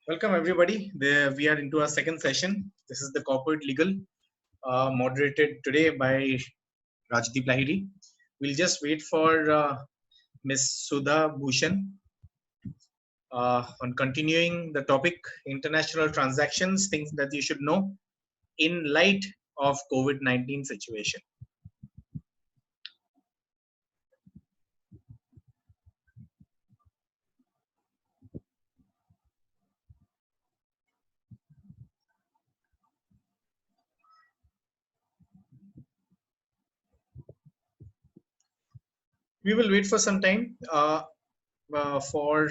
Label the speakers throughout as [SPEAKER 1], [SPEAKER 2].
[SPEAKER 1] Welcome everybody. We are into our second session. This is the corporate legal, moderated today by Rajdeep Lahiri. We'll just wait for Ms. Sudha Bhushan on continuing the topic international transactions, things that you should know in light of COVID-19 situation. We will wait for some time for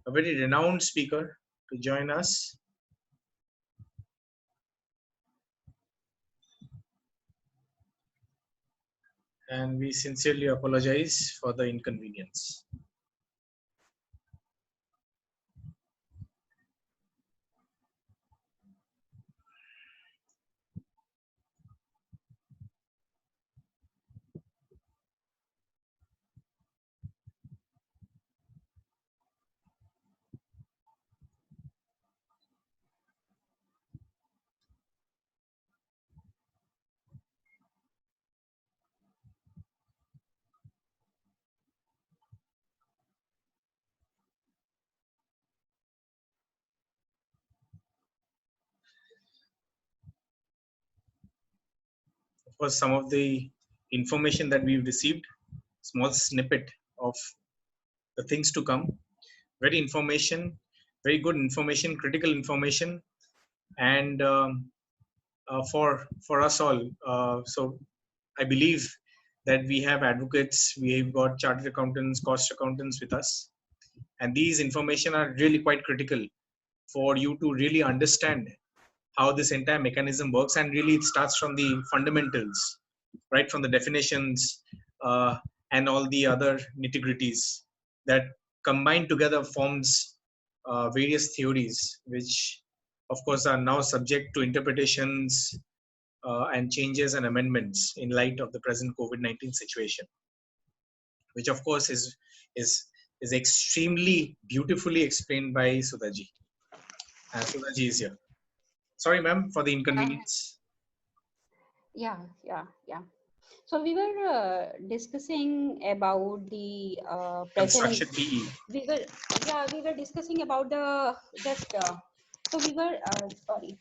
[SPEAKER 1] a very renowned speaker to join us. And we sincerely apologize for the inconvenience. Of course, some of the information that we've received, small snippet of the things to come, very good information, critical information, and for us all. So I believe that we have advocates, we've got chartered accountants, cost accountants with us, and these information are really quite critical for you to really understand how this entire mechanism works. And really it starts from the fundamentals, right from the definitions, and all the other nitty-gritties that combined together forms various theories, which of course are now subject to interpretations and changes and amendments in light of the present COVID-19 situation, which of course is is extremely beautifully explained by Sudhaji. And Sudhaji is here. Sorry, ma'am, for the inconvenience.
[SPEAKER 2] Yeah. So we were discussing about the present.
[SPEAKER 1] Construction PE.
[SPEAKER 2] We were discussing about the just. So we were sorry.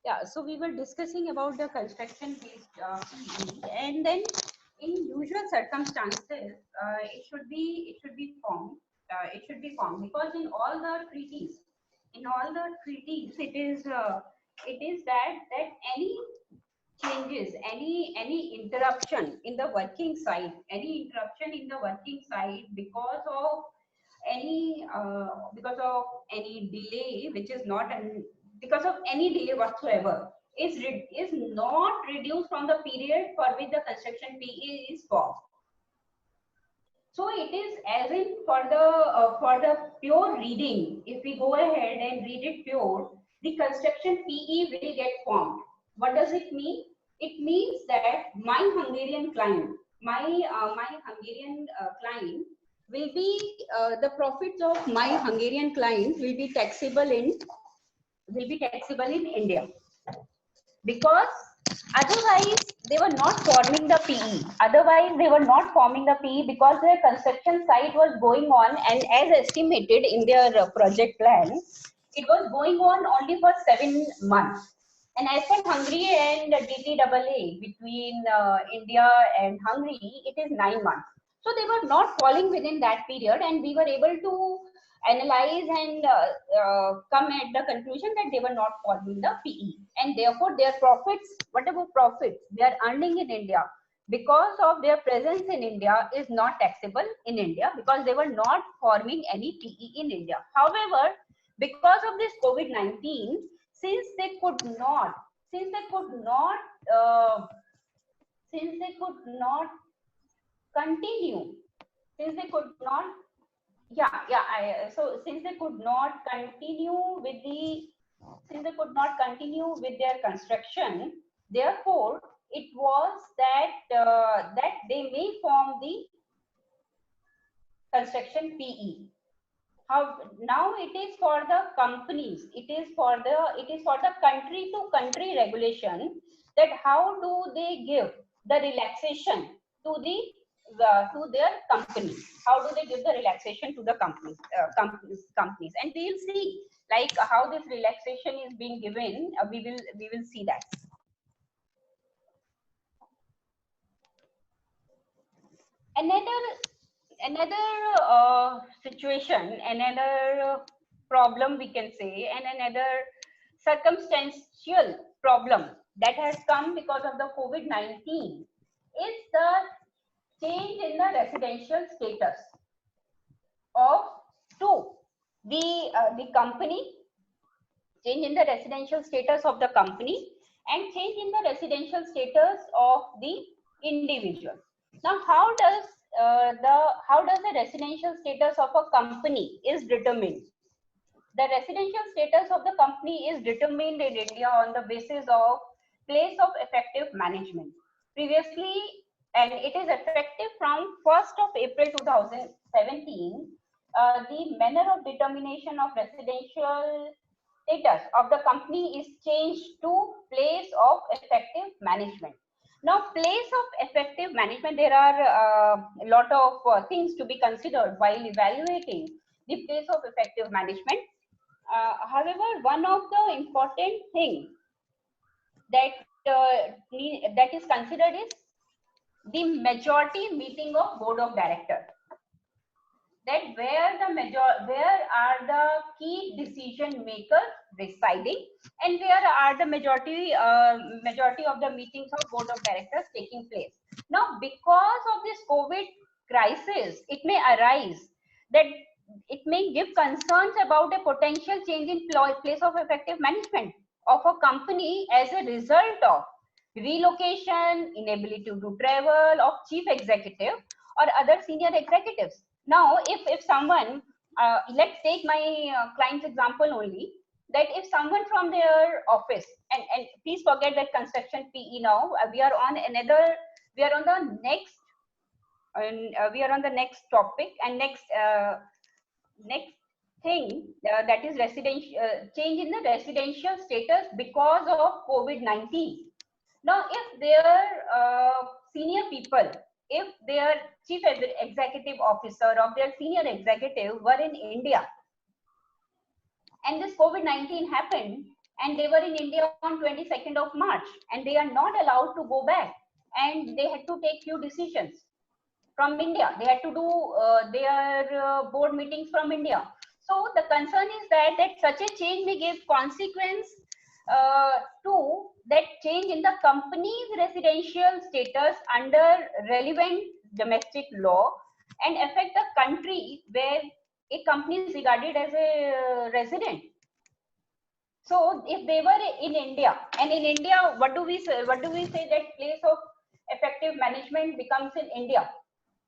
[SPEAKER 2] Yeah. So we were discussing about the construction based PE, and then in usual circumstances, it should be formed. It should be formed because in all the treaties, it is that any changes, any interruption in the working side, because of any delay, which is not an because of any delay whatsoever, is not reduced from the period for which the construction PE is formed. So it is as in for the pure reading. If we go ahead and read it pure, the construction PE will get formed. What does it mean? It means that my Hungarian client, my Hungarian client will be the profits of my Hungarian client will be taxable in India, because otherwise they were not forming the PE. Because their construction site was going on, and as estimated in their project plan, it was going on only for 7 months. And as per Hungary and DTAA, between India and Hungary, it is 9 months. So they were not falling within that period, and we were able to analyze and come at the conclusion that they were not following the PE, and therefore their profits, whatever profits they are earning in India because of their presence in India, is not taxable in India, because they were not forming any PE in India. However, because of this COVID-19, since they could not, uh, since they could not continue, since they could not so since they could not continue with their construction, therefore it was that they may form the construction PE. now it is for the companies, it is for the country to country regulation, that how do they give the relaxation to to their company, how do they give the relaxation to the companies, and we will see like how this relaxation is being given. We will see that. Another situation, another problem we can say, and another circumstantial problem that has come because of the COVID-19 is the change in the residential status of the company, change in the residential status of the company, and change in the residential status of the individual. Now, how does the residential status of a company is determined? The residential status of the company is determined in India on the basis of place of effective management. Previously, and it is effective from 1st of April 2017, the manner of determination of residential status of the company is changed to place of effective management. Now, place of effective management, there are a lot of things to be considered while evaluating the place of effective management. However, one of the important things that that is considered is the majority meeting of board of directors. That where are the key decision makers residing, and where are the majority of the meetings of board of directors taking place. Now, because of this COVID crisis, it may arise that it may give concerns about a potential change in place of effective management of a company as a result of relocation, inability to travel of chief executive or other senior executives. Now, if someone, let's take my client's example only, that if someone from their office, and please forget that construction PE now, we are on the next, and we are on the next topic and next thing, that is change in the residential status because of COVID-19. Now, if their senior people, if their chief executive officer or their senior executive were in India, and this COVID-19 happened, and they were in India on 22nd of March, and they are not allowed to go back, and they had to take few decisions from India. They had to do their board meetings from India. So the concern is that such a change may give consequence to that change in the company's residential status under relevant domestic law and affect the country where a company is regarded as a resident. So if they were in India, and in India, what do we say? What do we say that place of effective management becomes in India?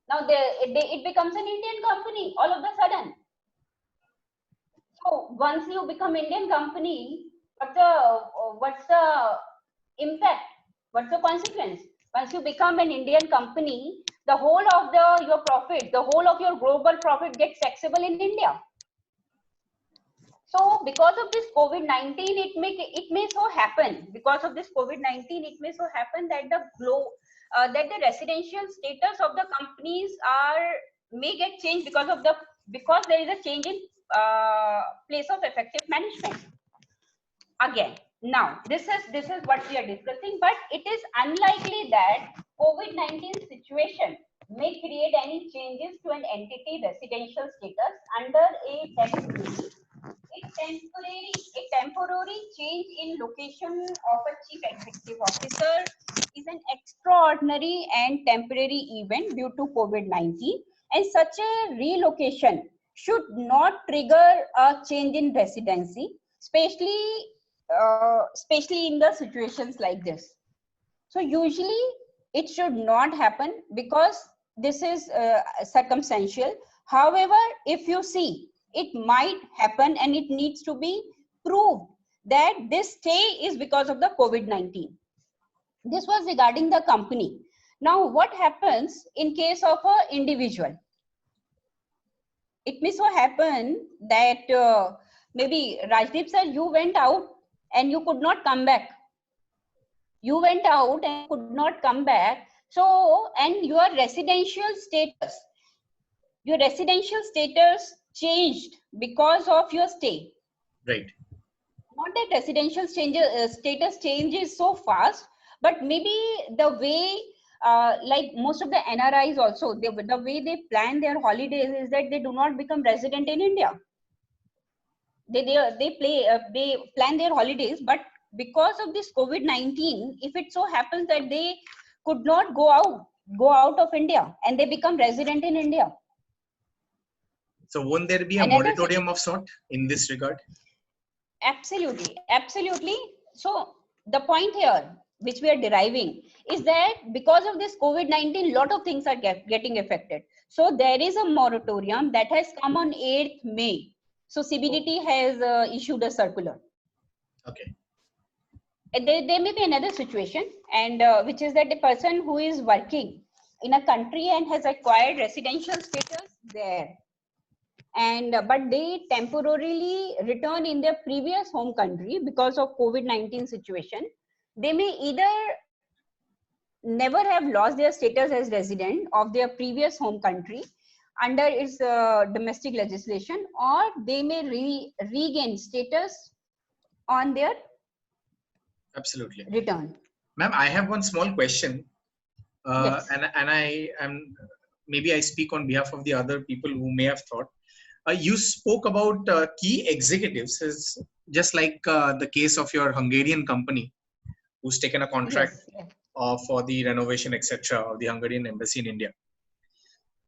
[SPEAKER 2] Now it becomes an Indian company all of a sudden. So once you become Indian company, what's the impact? What's the consequence? Once you become an Indian company, the whole of your profit, the whole of your global profit gets taxable in India. So because of this COVID-19, it may so happen, because of this COVID-19, it may so happen that the residential status of the companies may get changed because there is a change in place of effective management. Again, now this is what we are discussing, but it is unlikely that COVID-19 situation may create any changes to an entity residential status under a temporary change in location of a chief executive officer is an extraordinary and temporary event due to COVID-19, and such a relocation should not trigger a change in residency, especially in the situations like this. So usually it should not happen because this is circumstantial. However, if you see, it might happen and it needs to be proved that this stay is because of the COVID-19. This was regarding the company. Now, what happens in case of an individual? it may so happen that maybe Rajdeep sir, you went out and you could not come back. You went out and could not come back. So, and your residential status changed because of your stay.
[SPEAKER 1] Right.
[SPEAKER 2] Not that residential status changes so fast, but maybe the way, like most of the NRIs also, the way they plan their holidays is that they do not become resident in India. They plan their holidays, but because of this COVID-19, if it so happens that they could not go out of India and they become resident in India.
[SPEAKER 1] So won't there be a
[SPEAKER 2] Another
[SPEAKER 1] moratorium of sort in this regard?
[SPEAKER 2] Absolutely, absolutely. So the point here, which we are deriving, is that because of this COVID-19, lot of things are getting affected. So there is a moratorium that has come on 8th May. So CBDT has issued a circular.
[SPEAKER 1] Okay.
[SPEAKER 2] And there may be another situation, and which is that the person who is working in a country and has acquired residential status there, and but they temporarily return in their previous home country because of COVID-19 situation, they may either never have lost their status as resident of their previous home country under its domestic legislation, or they may regain status on their
[SPEAKER 1] Absolutely.
[SPEAKER 2] return.
[SPEAKER 1] Ma'am, I have one small question,
[SPEAKER 2] Yes.
[SPEAKER 1] and I am, maybe I speak on behalf of the other people who may have thought. You spoke about key executives, is just like the case of your Hungarian company, who's taken a contract
[SPEAKER 2] Yes.
[SPEAKER 1] for the renovation, etc., of the Hungarian embassy in India.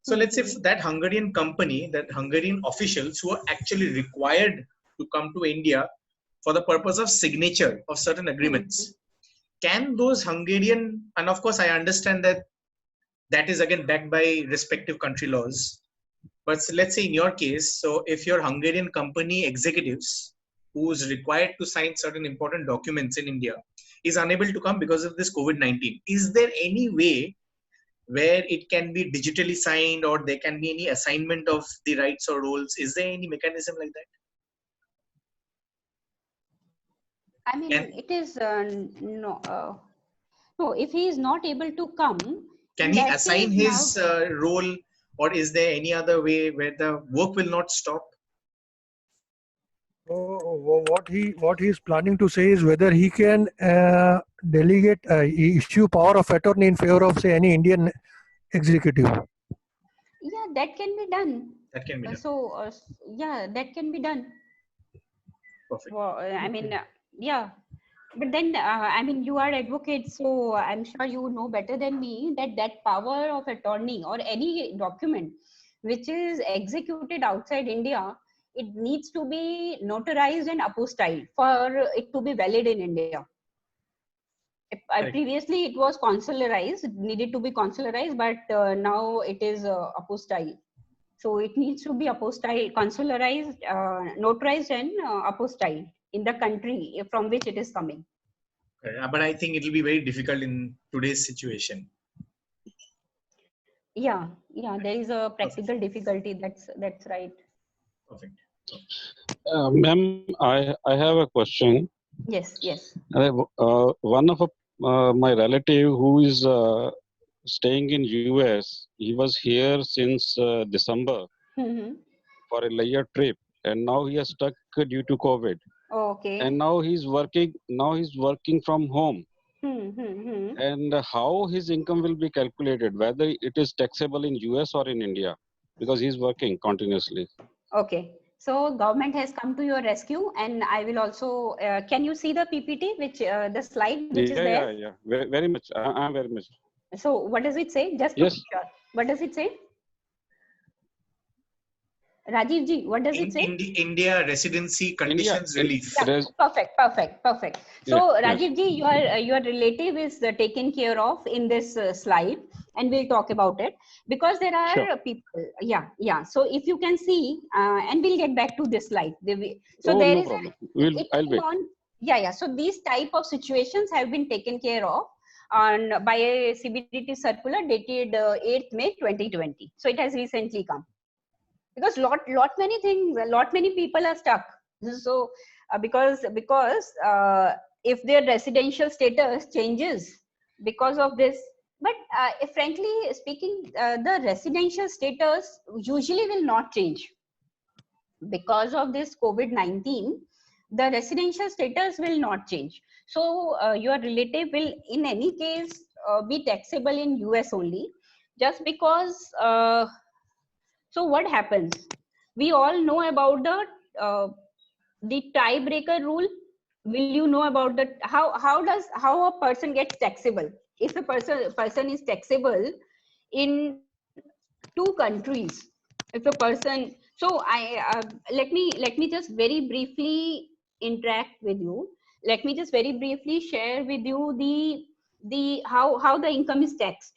[SPEAKER 1] So let's say that Hungarian company, that Hungarian officials who are actually required to come to India for the purpose of signature of certain agreements, can those Hungarian, and of course I understand that that is again backed by respective country laws, but let's say in your case, so if your Hungarian company executives who is required to sign certain important documents in India is unable to come because of this COVID-19, is there any way where it can be digitally signed, or there can be any assignment of the rights or roles? Is there any mechanism like that?
[SPEAKER 2] I mean, it is no. No, if he is not able to come,
[SPEAKER 1] Can
[SPEAKER 2] in
[SPEAKER 1] he
[SPEAKER 2] that
[SPEAKER 1] assign
[SPEAKER 2] case,
[SPEAKER 1] his role, or is there any other way where the work will not stop?
[SPEAKER 3] What he is planning to say is whether he can delegate issue power of attorney in favor of, say, any Indian executive.
[SPEAKER 2] yeah, that can be done.
[SPEAKER 1] That can be done.
[SPEAKER 2] So yeah, that can be done.
[SPEAKER 1] Perfect.
[SPEAKER 2] Well, I mean, yeah, but then I mean, you are advocate, so I'm sure you know better than me that power of attorney or any document which is executed outside India, it needs to be notarized and apostilled for it to be valid in India. Previously it was consularized, needed to be consularized, but now it is apostilled. So it needs to be apostilled, consularized, notarized, and apostilled in the country from which it is coming.
[SPEAKER 1] But I think it will be very difficult in today's situation.
[SPEAKER 2] Yeah, there is a practical difficulty. That's right.
[SPEAKER 1] Perfect.
[SPEAKER 4] Ma'am, I have a question.
[SPEAKER 2] Yes.
[SPEAKER 4] One of my relative who is staying in US, he was here since December for a layer trip, and now he is stuck due to COVID.
[SPEAKER 2] Okay.
[SPEAKER 4] And now he's working. Now he's working from home. And how his income will be calculated? Whether it is taxable in US or in India, because he's working continuously.
[SPEAKER 2] Okay. So government has come to your rescue, and I will also. Can you see the PPT, which the slide which is there?
[SPEAKER 4] Yeah. Very much. I'm very much.
[SPEAKER 2] So what does it say? Just to be sure. What does it say? Rajiv ji, what does it say?
[SPEAKER 1] India residency conditions relief.
[SPEAKER 2] Yeah, perfect. So Rajiv ji, your relative is taken care of in this slide, and we'll talk about it because there are people. Yeah. So if you can see, and we'll get back to this slide. So there
[SPEAKER 4] no
[SPEAKER 2] is
[SPEAKER 4] problem.
[SPEAKER 2] I'll wait. Yeah. So these type of situations have been taken care of by a CBDT circular dated 8th May 2020. So it has recently come. because lot many things, lot many people are stuck. So because if their residential status changes because of this, but if frankly speaking, the residential status usually will not change because of this COVID-19. The residential status will not change. So your relative will in any case be taxable in US only, just because so what happens, we all know about the tiebreaker rule. Will you know about the how a person gets taxable? If a person is taxable in two countries, if a person, so I let me just very briefly interact with you. Let me just very briefly share with you the how the income is taxed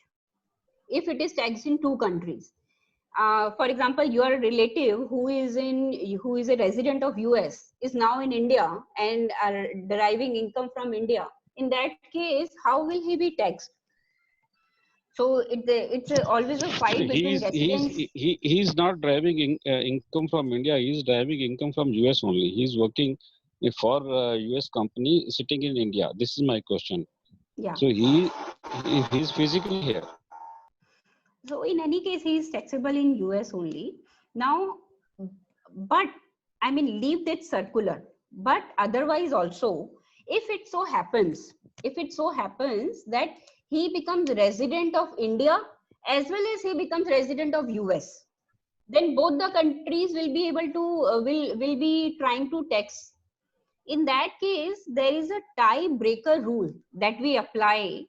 [SPEAKER 2] if it is taxed in two countries. For example, your relative who is a resident of US is now in India and are deriving income from India. In that case, how will he be taxed? So it's always a fight between residents.
[SPEAKER 4] He's not driving income from India. He's driving income from US only. He's working for US company sitting in India. This is my question.
[SPEAKER 2] Yeah.
[SPEAKER 4] So he's physically here.
[SPEAKER 2] So in any case, he is taxable in US only. Now, but I mean, leave that circular. But otherwise also, if it so happens that he becomes resident of India as well as he becomes resident of US, then both the countries will be able to will be trying to tax. In that case, there is a tiebreaker rule that we apply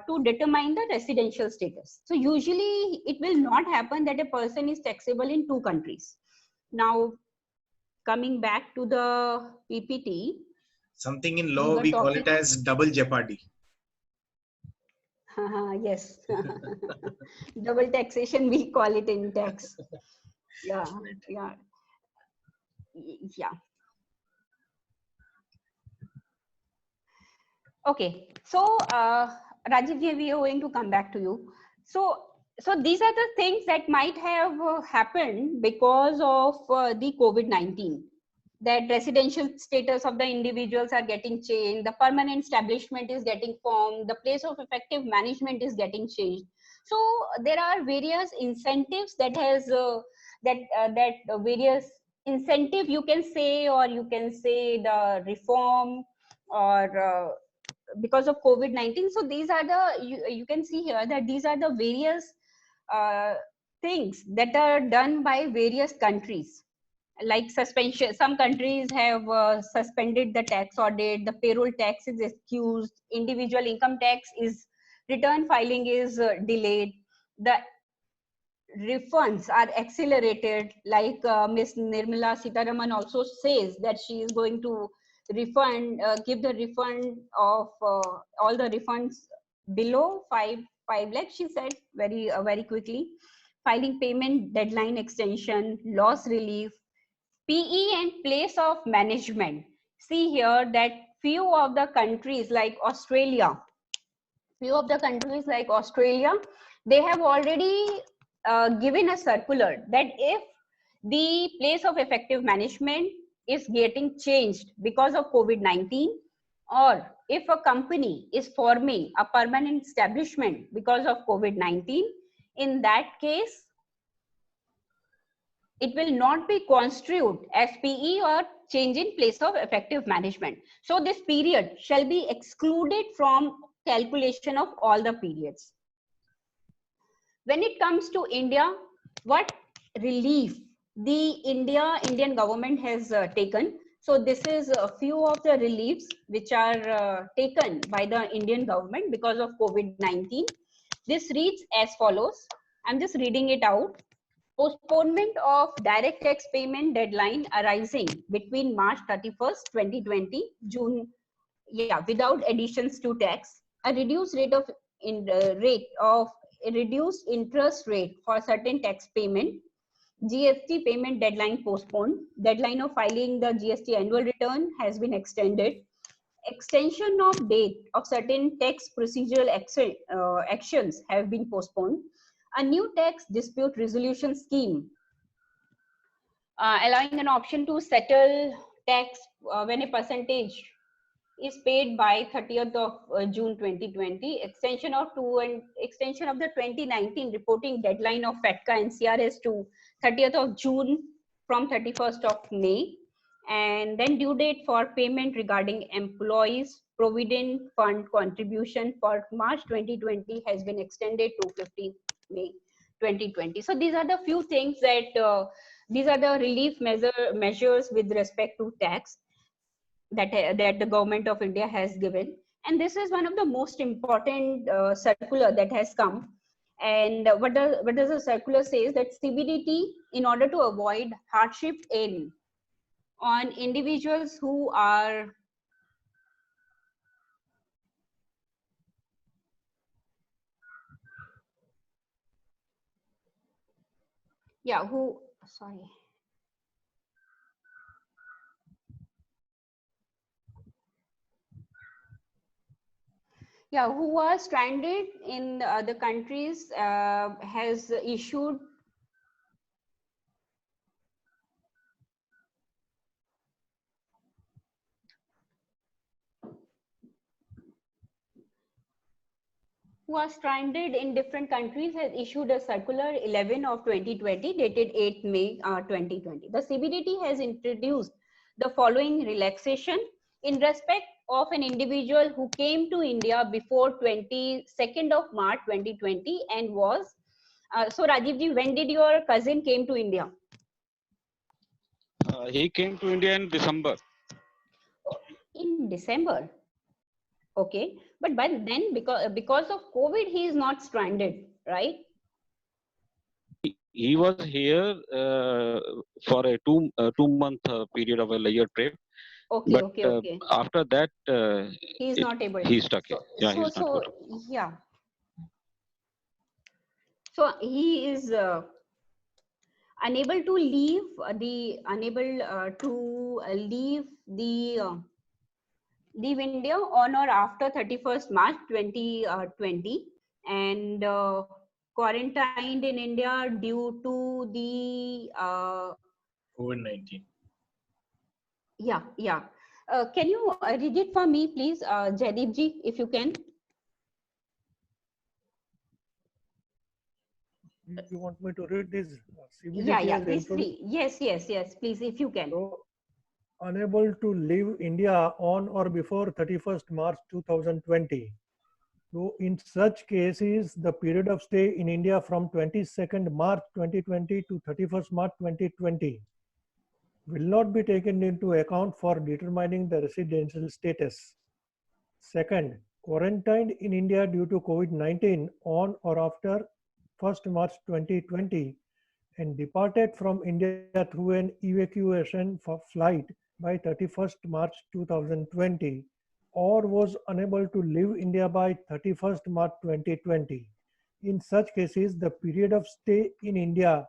[SPEAKER 2] to determine the residential status. So usually it will not happen that a person is taxable in two countries. Now, coming back to the PPT.
[SPEAKER 1] Something in law we call it as double jeopardy.
[SPEAKER 2] Yes. Double taxation, we call it in tax. Yeah. Okay, so Rajiv, we are going to come back to you. So these are the things that might have happened because of the COVID-19. That residential status of the individuals are getting changed, the permanent establishment is getting formed, the place of effective management is getting changed. So there are various incentives that has various incentive you can say, or you can say the reform or because of COVID-19. So these are the, you can see here that these are the various things that are done by various countries. Like suspension, some countries have suspended the tax audit, the payroll tax is excused, individual income tax is, return filing is delayed, the refunds are accelerated, like Ms. Nirmala Sitharaman also says that she is going to refund, give the refund of all the refunds below 5 lakhs, she said very quickly. Filing payment deadline extension, loss relief, PE and place of management. See here that few of the countries like Australia, they have already given a circular that if the place of effective management is getting changed because of COVID-19, or if a company is forming a permanent establishment because of COVID-19, in that case, it will not be construed as PE or change in place of effective management. So this period shall be excluded from calculation of all the periods. When it comes to India, what relief the Indian government has taken. So this is a few of the reliefs which are taken by the Indian government because of COVID-19. This reads as follows. I'm just reading it out. Postponement of direct tax payment deadline arising between March 31st, 2020, June, without additions to tax, a reduced reduced interest rate for certain tax payment, GST payment deadline postponed, deadline of filing the GST annual return has been extended, extension of date of certain tax procedural actions have been postponed, a new tax dispute resolution scheme allowing an option to settle tax when a percentage is paid by 30th of June 2020, extension of the 2019 reporting deadline of FATCA and CRS to 30th of June from 31st of May, and then due date for payment regarding employees provident fund contribution for March 2020 has been extended to 15th May 2020. So these are the few things that these are the relief measures with respect to tax that the government of India has given. And this is one of the most important circular that has come. And what does the circular say is that CBDT, in order to avoid hardship on individuals who are who are stranded in the countries has issued who are stranded in different countries has issued a circular 11 of 2020 dated 8 May 2020. The CBDT has introduced the following relaxation in respect of an individual who came to India before 22nd of March 2020 and was so Rajivji, when did your cousin came to India?
[SPEAKER 4] He came to India in December.
[SPEAKER 2] In December. Okay, but then because of COVID, he is not stranded, right?
[SPEAKER 4] He was here for a two-month period of a layer trip.
[SPEAKER 2] Okay,
[SPEAKER 4] but
[SPEAKER 2] okay.
[SPEAKER 4] After that,
[SPEAKER 2] He is not able.
[SPEAKER 4] He's stuck here. Yeah, he's not good.
[SPEAKER 2] Yeah. So he is unable to leave leave India on or after 31st March 2020 and quarantined in India due to the
[SPEAKER 1] COVID-19.
[SPEAKER 2] Yeah. Can you read it for me, please, Jaideep ji, if you can?
[SPEAKER 3] You want me to read this?
[SPEAKER 2] CBDT yes, please, if you can.
[SPEAKER 3] So, unable to leave India on or before 31st March 2020. So, in such cases, the period of stay in India from 22nd March 2020 to 31st March 2020 will not be taken into account for determining the residential status. Second, quarantined in India due to COVID-19 on or after 1st March 2020 and departed from India through an evacuation flight by 31st March 2020 or was unable to leave India by 31st March 2020. In such cases, the period of stay in India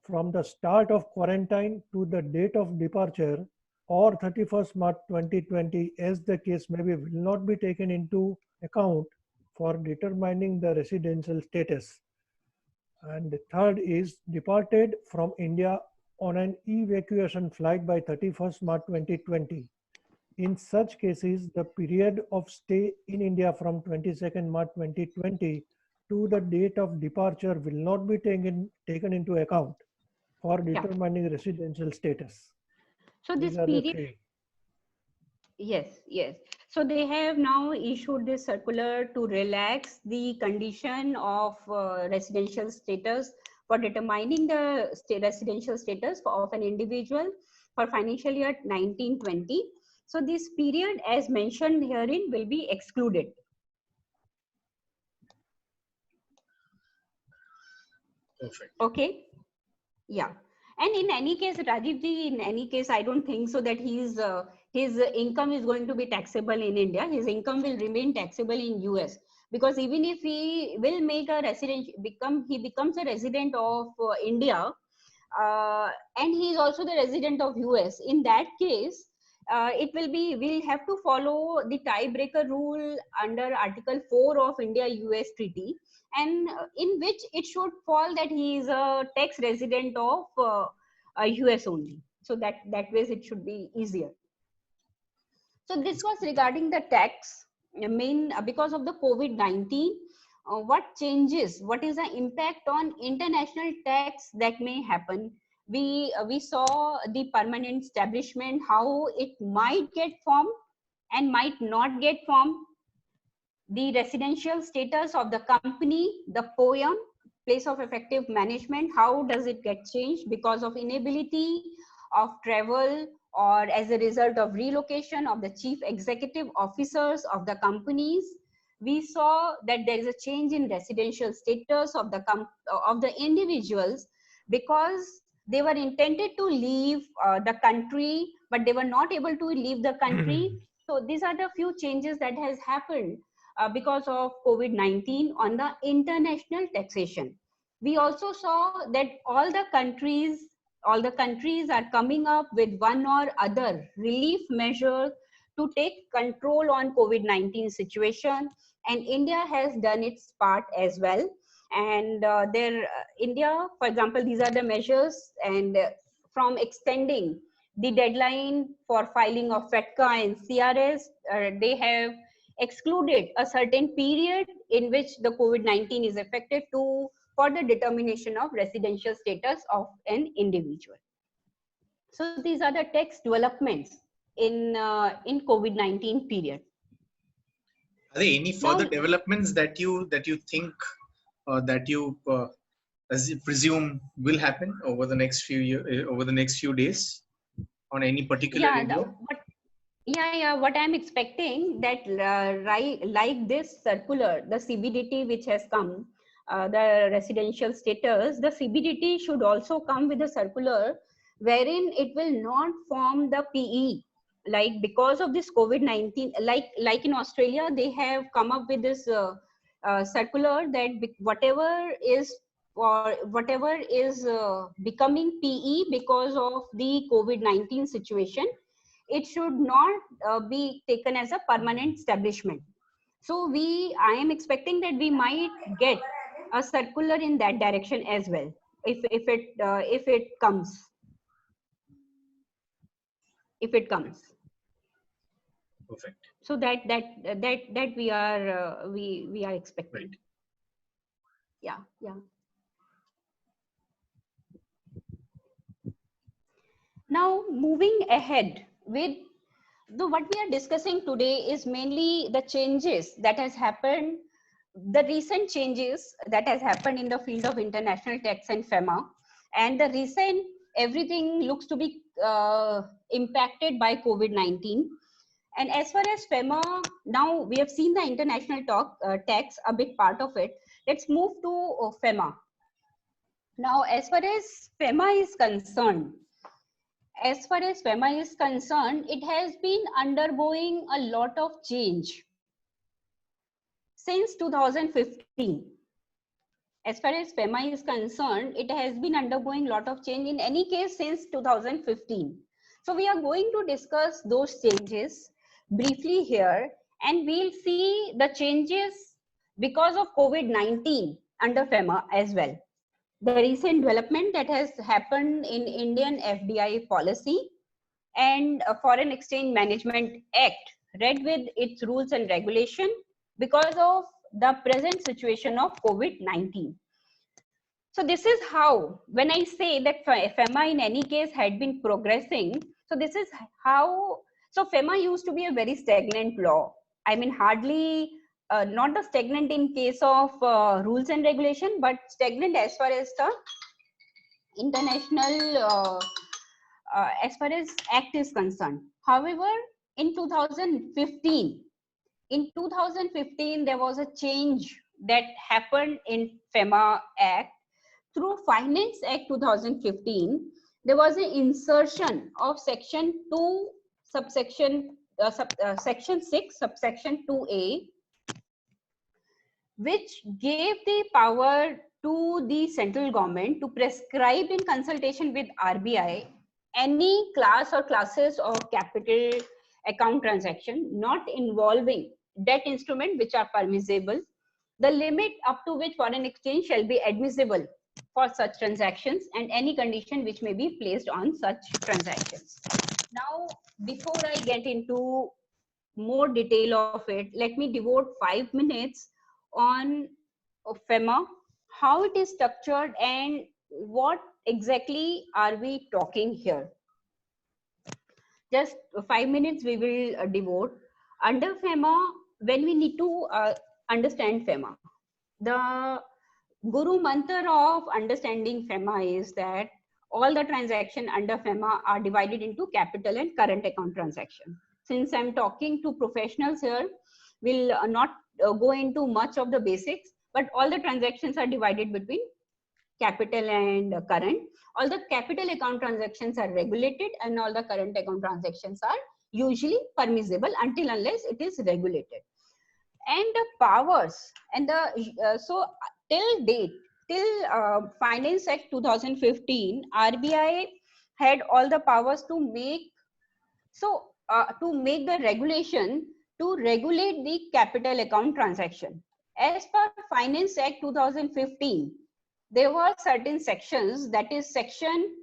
[SPEAKER 3] from the start of quarantine to the date of departure or 31st March 2020, as the case may be, will not be taken into account for determining the residential status. And the third is departed from India on an evacuation flight by 31st March 2020. In such cases, the period of stay in India from 22nd March 2020 to the date of departure will not be taken into account for determining residential status.
[SPEAKER 2] So this period, yes. So they have now issued this circular to relax the condition of residential status for determining the residential status of an individual for financial year 1920. So this period, as mentioned herein, will be excluded.
[SPEAKER 1] Perfect.
[SPEAKER 2] Okay. Yeah. And in any case, Rajiv ji, in any case, I don't think so that his income is going to be taxable in India. His income will remain taxable in US, because even if he will make a he becomes a resident of India, and he is also the resident of US. In that case, we'll have to follow the tiebreaker rule under Article 4 of India-US Treaty, and in which it should fall that he is a tax resident of US only. So that ways it should be easier. So this was regarding the tax. I mean, because of the COVID-19, what changes? What is the impact on international tax that may happen? We saw the permanent establishment, how it might get formed and might not get formed. The residential status of the company, the POEM, place of effective management, how does it get changed because of inability of travel or as a result of relocation of the chief executive officers of the companies. We saw that there is a change in residential status of the individuals because they were intended to leave the country, but they were not able to leave the country. So these are the few changes that has happened because of COVID-19 on the international taxation. We also saw that all the countries are coming up with one or other relief measure to take control on COVID-19 situation, and India has done its part as well. And India, for example, these are the measures, and from extending the deadline for filing of FATCA and CRS, they have excluded a certain period in which the COVID-19 is effective for the determination of residential status of an individual. So these are the tax developments in COVID-19 period.
[SPEAKER 1] Are there any further developments that you think that you presume will happen over the next few days on any particular area?
[SPEAKER 2] What I'm expecting that like this circular, the CBDT which has come, the residential status, the CBDT should also come with a circular wherein it will not form the PE. Like because of this COVID-19, like in Australia, they have come up with this circular that whatever is becoming PE because of the COVID-19 situation, it should not be taken as a permanent establishment. So I am expecting that we might get a circular in that direction as well, if it comes.
[SPEAKER 1] Perfect.
[SPEAKER 2] So that we are expecting.
[SPEAKER 1] Right.
[SPEAKER 2] Yeah. Now moving ahead with what we are discussing today is mainly the changes that has happened, the recent changes that has happened in the field of international tax and FEMA, and the recent everything looks to be impacted by COVID-19. And as far as FEMA, now we have seen the international tax, a big part of it. Let's move to FEMA. Now, as far as FEMA is concerned, it has been undergoing a lot of change since 2015. As far as FEMA is concerned, it has been undergoing a lot of change in any case since 2015. So we are going to discuss those changes briefly here, and we'll see the changes because of COVID-19 under FEMA as well. The recent development that has happened in Indian FDI policy and a Foreign Exchange Management Act, read with its rules and regulation because of the present situation of COVID-19. So this is how, when I say that FEMA in any case had been progressing, so this is how, so FEMA used to be a very stagnant law. I mean, hardly, not the stagnant in case of rules and regulation, but stagnant as far as the international, as far as act is concerned. However, in 2015, there was a change that happened in FEMA Act. Through Finance Act 2015, there was an insertion of Section 2, Section 6, subsection 2A, which gave the power to the central government to prescribe in consultation with RBI any class or classes of capital account transaction not involving debt instrument which are permissible, the limit up to which foreign exchange shall be admissible for such transactions and any condition which may be placed on such transactions. Now, before I get into more detail of it, let me devote 5 minutes on FEMA, how it is structured and what exactly are we talking here. Just 5 minutes we will devote. Under FEMA, when we need to understand FEMA, the guru mantra of understanding FEMA is that all the transactions under FEMA are divided into capital and current account transaction. Since I'm talking to professionals here, we'll not go into much of the basics, but all the transactions are divided between capital and current. All the capital account transactions are regulated and all the current account transactions are usually permissible until unless it is regulated. And the powers and the so till date, till Finance Act 2015, RBI had all the powers to make the regulation to regulate the capital account transaction. As per Finance Act 2015, there were certain sections, that is section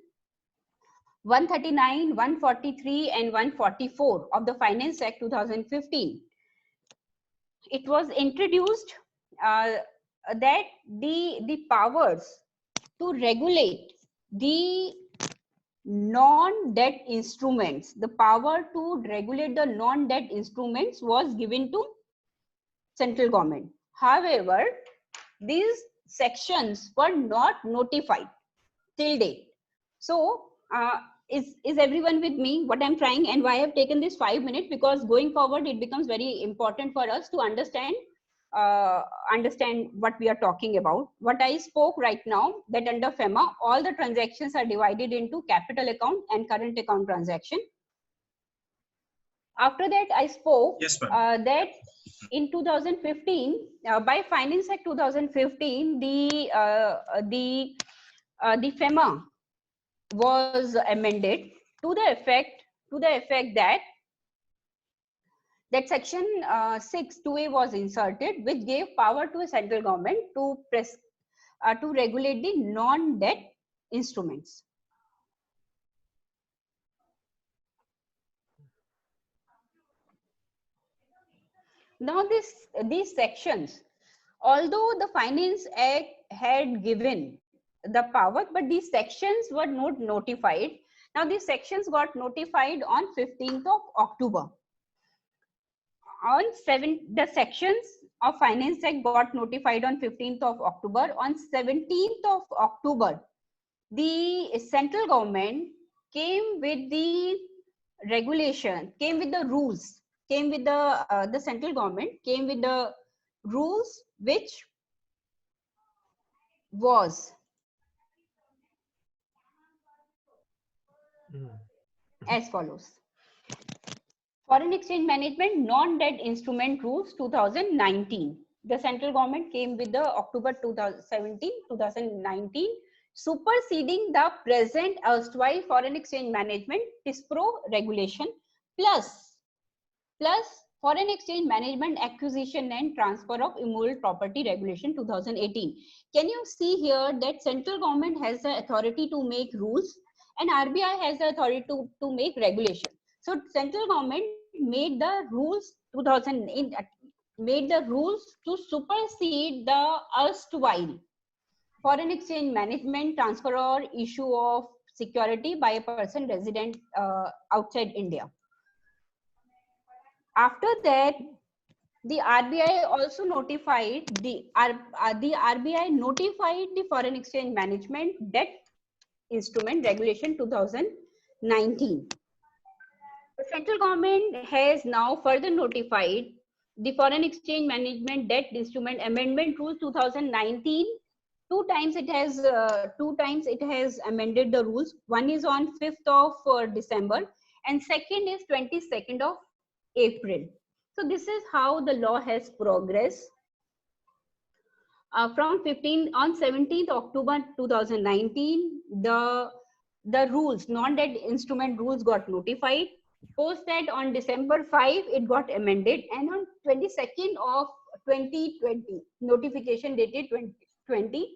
[SPEAKER 2] 139, 143 and 144 of the Finance Act 2015. It was introduced that the powers to regulate the non-debt instruments, the power to regulate the non-debt instruments was given to central government. However, these sections were not notified till date. So is everyone with me what I'm trying, and why I've taken this 5 minutes? Because going forward it becomes very important for us to understand what we are talking about. What I spoke right now, that under FEMA all the transactions are divided into capital account and current account transaction. After that I spoke that in 2015 by Finance Act 2015 the FEMA was amended to the effect that section 6(2)(a) was inserted, which gave power to a central government to regulate the non-debt instruments. Now these sections, although the Finance Act had given the power, but these sections were not notified. Now these sections got notified on 15th of October. The sections of Finance Act got notified on 15th of October. On 17th of October, the central government came with the regulation, came with the rules, came with the central government came with the rules, which was as follows. Foreign Exchange Management Non-Debt Instrument Rules 2019. The central government came with the October 2019, superseding the present erstwhile Foreign Exchange Management TISPRO regulation plus Foreign Exchange Management Acquisition and Transfer of Immovable Property Regulation 2018. Can you see here that central government has the authority to make rules and RBI has the authority to make regulation. So central government made the rules to supersede the erstwhile Foreign Exchange Management Transfer or issue of security by a person resident outside India. After that, the RBI also notified the RBI notified the Foreign Exchange Management Debt Instrument Regulation 2019. The central government has now further notified the Foreign Exchange Management Debt Instrument Amendment Rules 2019. Two times it has amended the rules. One is on 5th of December and second is 22nd of April. So this is how the law has progressed. From 17th October 2019, the rules, non-debt instrument rules got notified. Post that on December 5, it got amended, and on 22nd of 2020, notification dated 2020,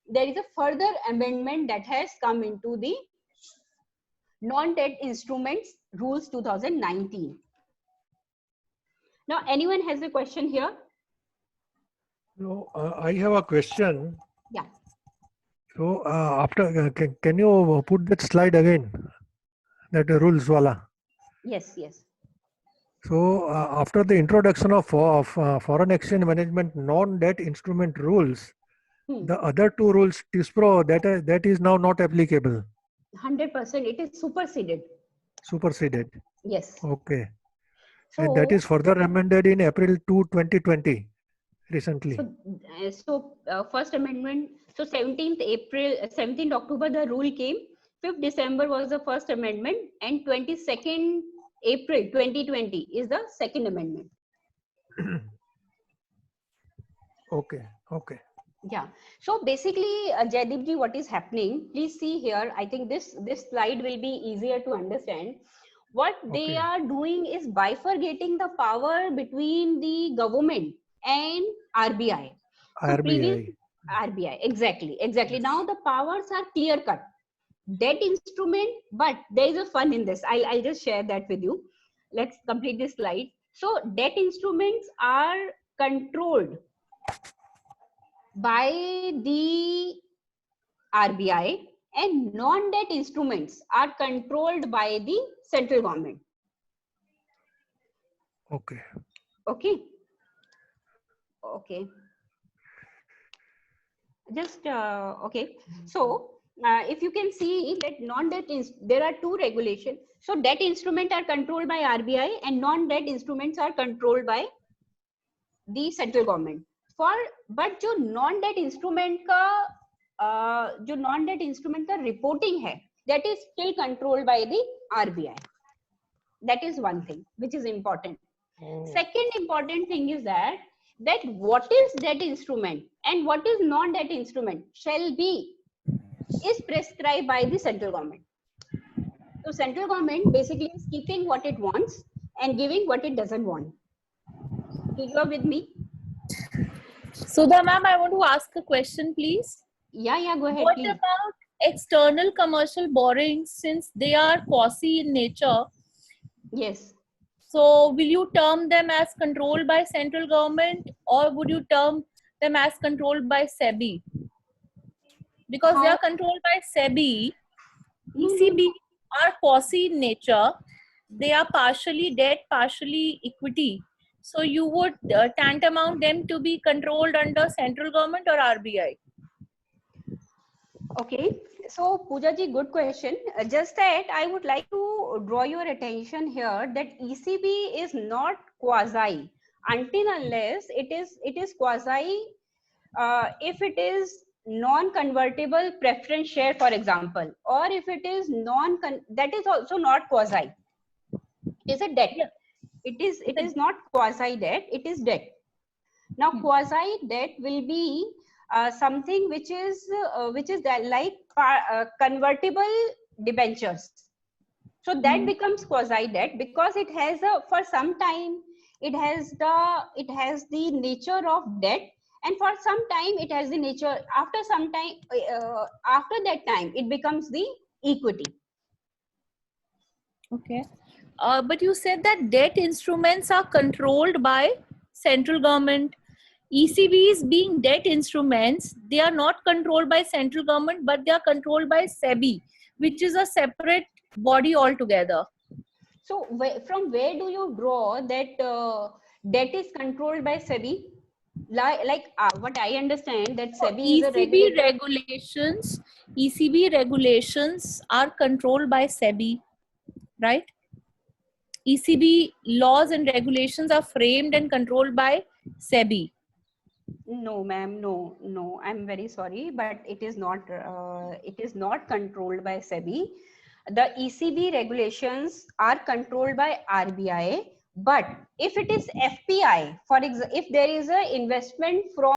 [SPEAKER 2] there is a further amendment that has come into the non-debt instruments rules 2019. Now, anyone has a question here?
[SPEAKER 3] No, I have a question.
[SPEAKER 2] Yeah.
[SPEAKER 3] So can you put that slide again? That rules wala.
[SPEAKER 2] Yes, yes.
[SPEAKER 3] So after the introduction of foreign exchange management non-debt instrument rules, the other two rules, TISPRO, that is now not applicable.
[SPEAKER 2] 100%, it is superseded.
[SPEAKER 3] Superseded.
[SPEAKER 2] Yes.
[SPEAKER 3] Okay.
[SPEAKER 2] So,
[SPEAKER 3] And that is further amended in April 2, 2020, recently.
[SPEAKER 2] First amendment, so 17th October, the rule came. 5th December was the first amendment, and 22nd April 2020 is the second amendment.
[SPEAKER 3] Okay, okay.
[SPEAKER 2] Yeah. So basically, Jaideep ji, what is happening? Please see here. I think this slide will be easier to understand. What they are doing is bifurcating the power between the government and RBI. So RBI, exactly.
[SPEAKER 3] Yes.
[SPEAKER 2] Now the powers are clear cut. Debt instrument, but there is a fun in this. I'll just share that with you. Let's complete this slide. So debt instruments are controlled by the RBI, and non-debt instruments are controlled by the central government.
[SPEAKER 3] Okay.
[SPEAKER 2] Okay. Just okay. So if you can see that non-debt there are two regulations. So debt instruments are controlled by RBI and non-debt instruments are controlled by the central government. But जो non-debt instrument का reporting है, that is still controlled by the RBI. That is one thing which is important. Second important thing is that what is debt instrument and what is non-debt instrument is prescribed by the central government. So central government basically is keeping what it wants and giving what it doesn't want. So you are with me?
[SPEAKER 5] Sudha ma'am, I want to ask a question, please.
[SPEAKER 2] Yeah, go ahead.
[SPEAKER 5] What
[SPEAKER 2] please.
[SPEAKER 5] about external commercial borrowings, since they are quasi in nature?
[SPEAKER 2] Yes.
[SPEAKER 5] So will you term them as controlled by central government, or would you term them as controlled by SEBI? Because they are controlled by SEBI, ECB are quasi in nature. They are partially debt, partially equity. So you would tantamount them to be controlled under central government or RBI?
[SPEAKER 2] Okay. So Pooja ji, good question. Just that I would like to draw your attention here that ECB is not quasi until unless it is quasi if it is non-convertible preference share, for example, or if it is that is also not quasi. It is a debt.
[SPEAKER 5] Yeah.
[SPEAKER 2] It is not quasi debt. It is debt. Now quasi debt will be something which is that like convertible debentures. So that becomes quasi debt because it has for some time it has the nature of debt, and for some time it has the nature, after some time after that time it becomes the equity.
[SPEAKER 5] Okay. But you said that debt instruments are controlled by central government. ECBs being debt instruments, they are not controlled by central government, but they are controlled by SEBI, which is a separate body altogether.
[SPEAKER 2] So from where do you draw that debt is controlled by SEBI? Like what I understand that SEBI is a regulator.
[SPEAKER 5] ECB regulations are controlled by SEBI, right? ECB laws and regulations are framed and controlled by SEBI.
[SPEAKER 2] No, ma'am, no. I'm very sorry, but it is not controlled by SEBI. The ECB regulations are controlled by RBI, but if it is FPI, for example, if there is an investment from